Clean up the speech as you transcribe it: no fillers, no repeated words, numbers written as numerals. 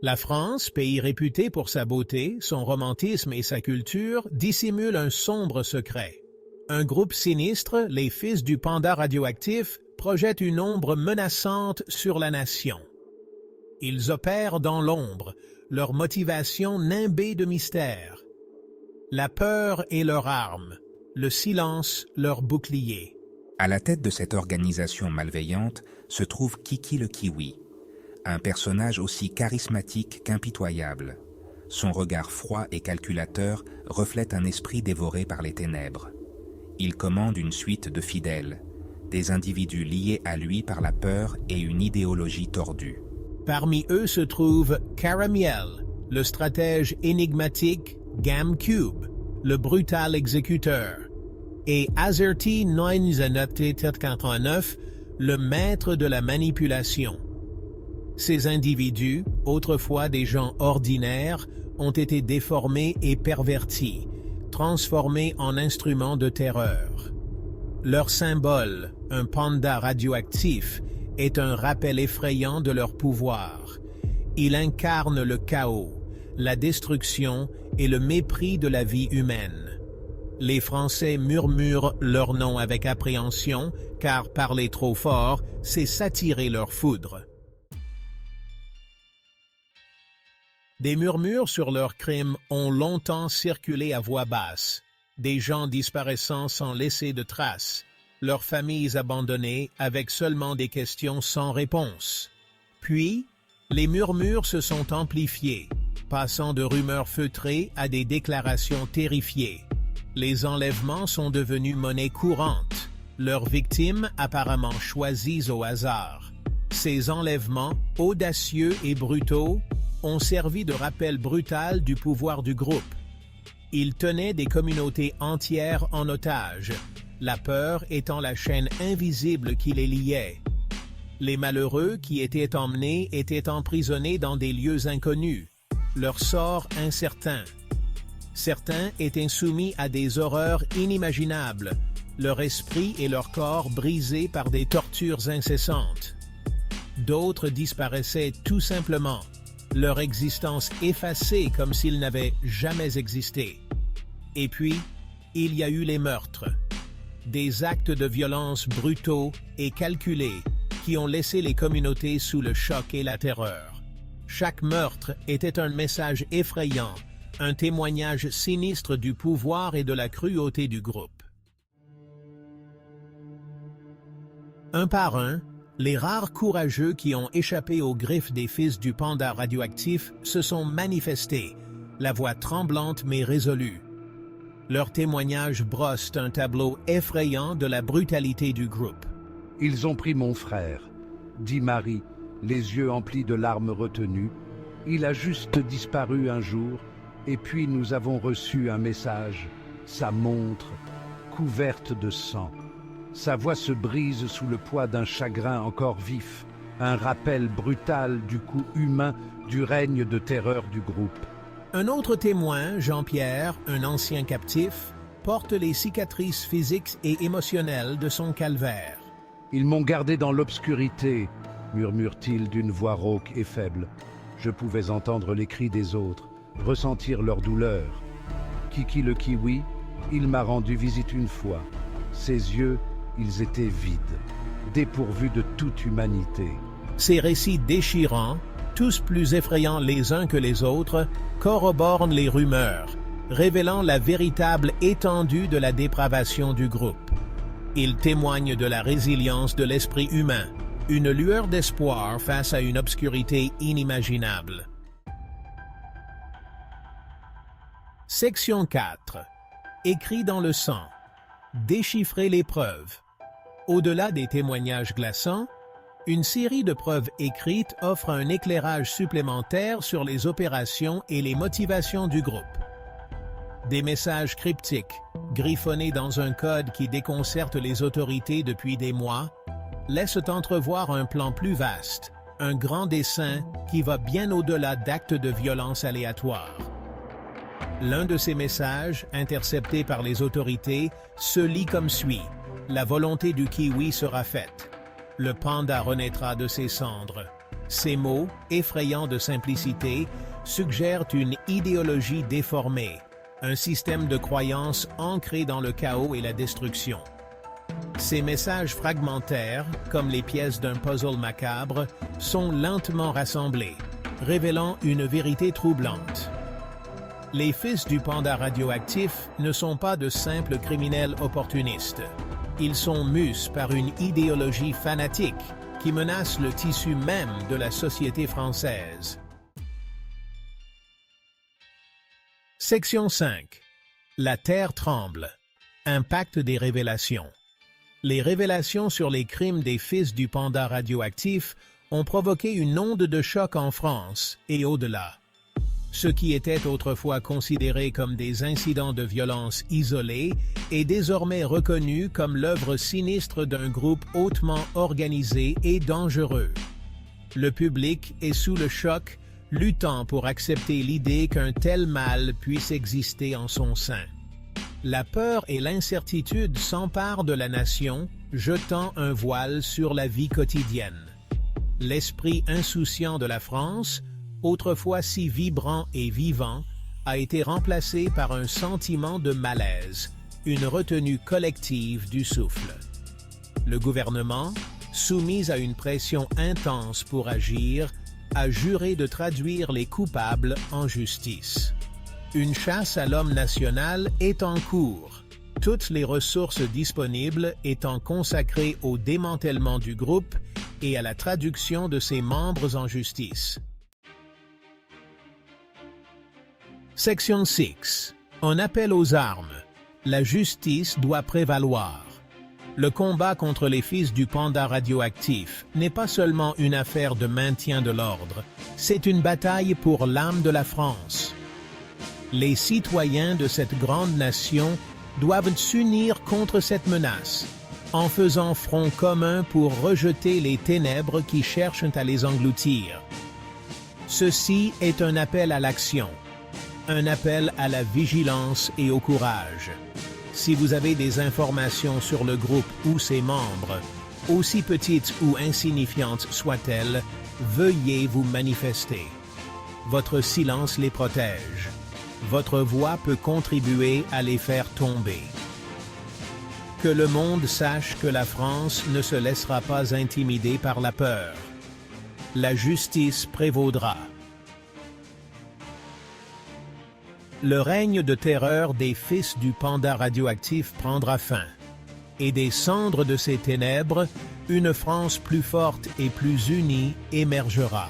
La France, pays réputé pour sa beauté, son romantisme et sa culture, dissimule un sombre secret. Un groupe sinistre, les Fils du Panda radioactif, projette une ombre menaçante sur la nation. Ils opèrent dans l'ombre, leur motivation nimbée de mystère. La peur est leur arme, le silence leur bouclier. À la tête de cette organisation malveillante se trouve Kiki le Kiwi, un personnage aussi charismatique qu'impitoyable. Son regard froid et calculateur reflète un esprit dévoré par les ténèbres. Il commande une suite de fidèles, des individus liés à lui par la peur et une idéologie tordue. Parmi eux se trouve Caramiel, le stratège énigmatique GamCube, le brutal exécuteur, et Azerty 989, le maître de la manipulation. Ces individus, autrefois des gens ordinaires, ont été déformés et pervertis, transformés en instruments de terreur. Leur symbole, un panda radioactif, est un rappel effrayant de leur pouvoir. Il incarne le chaos, la destruction et le mépris de la vie humaine. Les Français murmurent leur nom avec appréhension, car parler trop fort, c'est s'attirer leur foudre. Des murmures sur leurs crimes ont longtemps circulé à voix basse, des gens disparaissant sans laisser de traces, leurs familles abandonnées avec seulement des questions sans réponse. Puis, les murmures se sont amplifiés, passant de rumeurs feutrées à des déclarations terrifiées. Les enlèvements sont devenus monnaie courante, leurs victimes apparemment choisies au hasard. Ces enlèvements, audacieux et brutaux, ont servi de rappel brutal du pouvoir du groupe. Ils tenaient des communautés entières en otage, la peur étant la chaîne invisible qui les liait. Les malheureux qui étaient emmenés étaient emprisonnés dans des lieux inconnus, leur sort incertain. Certains étaient soumis à des horreurs inimaginables, leur esprit et leur corps brisés par des tortures incessantes. D'autres disparaissaient tout simplement, leur existence effacée comme s'ils n'avaient jamais existé. Et puis, il y a eu les meurtres. Des actes de violence brutaux et calculés qui ont laissé les communautés sous le choc et la terreur. Chaque meurtre était un message effrayant, un témoignage sinistre du pouvoir et de la cruauté du groupe. Un par un, les rares courageux qui ont échappé aux griffes des Fils du Panda radioactif se sont manifestés, la voix tremblante mais résolue. Leurs témoignages brossent un tableau effrayant de la brutalité du groupe. Ils ont pris mon frère, dit Marie, les yeux emplis de larmes retenues. Il a juste disparu un jour, et puis nous avons reçu un message, sa montre, couverte de sang. Sa voix se brise sous le poids d'un chagrin encore vif, un rappel brutal du coup humain du règne de terreur du groupe. Un autre témoin, Jean-Pierre, un ancien captif, porte les cicatrices physiques et émotionnelles de son calvaire. Ils m'ont gardé dans l'obscurité, murmure-t-il d'une voix rauque et faible. Je pouvais entendre les cris des autres, ressentir leur douleur. Kiki le Kiwi, il m'a rendu visite une fois. Ses yeux, ils étaient vides, dépourvus de toute humanité. Ces récits déchirants, tous plus effrayants les uns que les autres, corroborent les rumeurs, révélant la véritable étendue de la dépravation du groupe. Ils témoignent de la résilience de l'esprit humain, une lueur d'espoir face à une obscurité inimaginable. Section 4. Écrit dans le sang. Déchiffrer les preuves. Au-delà des témoignages glaçants, une série de preuves écrites offre un éclairage supplémentaire sur les opérations et les motivations du groupe. Des messages cryptiques, griffonnés dans un code qui déconcerte les autorités depuis des mois, laissent entrevoir un plan plus vaste, un grand dessein qui va bien au-delà d'actes de violence aléatoires. L'un de ces messages, intercepté par les autorités, se lit comme suit. La volonté du kiwi sera faite. Le panda renaîtra de ses cendres. Ces mots, effrayants de simplicité, suggèrent une idéologie déformée, un système de croyances ancré dans le chaos et la destruction. Ces messages fragmentaires, comme les pièces d'un puzzle macabre, sont lentement rassemblés, révélant une vérité troublante. Les fils du panda radioactif ne sont pas de simples criminels opportunistes. Ils sont mus par une idéologie fanatique qui menace le tissu même de la société française. Section 5. La Terre tremble. Impact des révélations. Les révélations sur les crimes des fils du panda radioactif ont provoqué une onde de choc en France et au-delà. Ce qui était autrefois considéré comme des incidents de violence isolés est désormais reconnu comme l'œuvre sinistre d'un groupe hautement organisé et dangereux. Le public est sous le choc, luttant pour accepter l'idée qu'un tel mal puisse exister en son sein. La peur et l'incertitude s'emparent de la nation, jetant un voile sur la vie quotidienne. L'esprit insouciant de la France, autrefois si vibrant et vivant, a été remplacé par un sentiment de malaise, une retenue collective du souffle. Le gouvernement, soumis à une pression intense pour agir, a juré de traduire les coupables en justice. Une chasse à l'homme national est en cours, toutes les ressources disponibles étant consacrées au démantèlement du groupe et à la traduction de ses membres en justice. Section 6. Un appel aux armes. La justice doit prévaloir. Le combat contre les fils du panda radioactif n'est pas seulement une affaire de maintien de l'ordre, c'est une bataille pour l'âme de la France. Les citoyens de cette grande nation doivent s'unir contre cette menace, en faisant front commun pour rejeter les ténèbres qui cherchent à les engloutir. Ceci est un appel à l'action. Un appel à la vigilance et au courage. Si vous avez des informations sur le groupe ou ses membres, aussi petites ou insignifiantes soient-elles, veuillez vous manifester. Votre silence les protège. Votre voix peut contribuer à les faire tomber. Que le monde sache que la France ne se laissera pas intimider par la peur. La justice prévaudra. Le règne de terreur des fils du panda radioactif prendra fin, et des cendres de ces ténèbres, une France plus forte et plus unie émergera.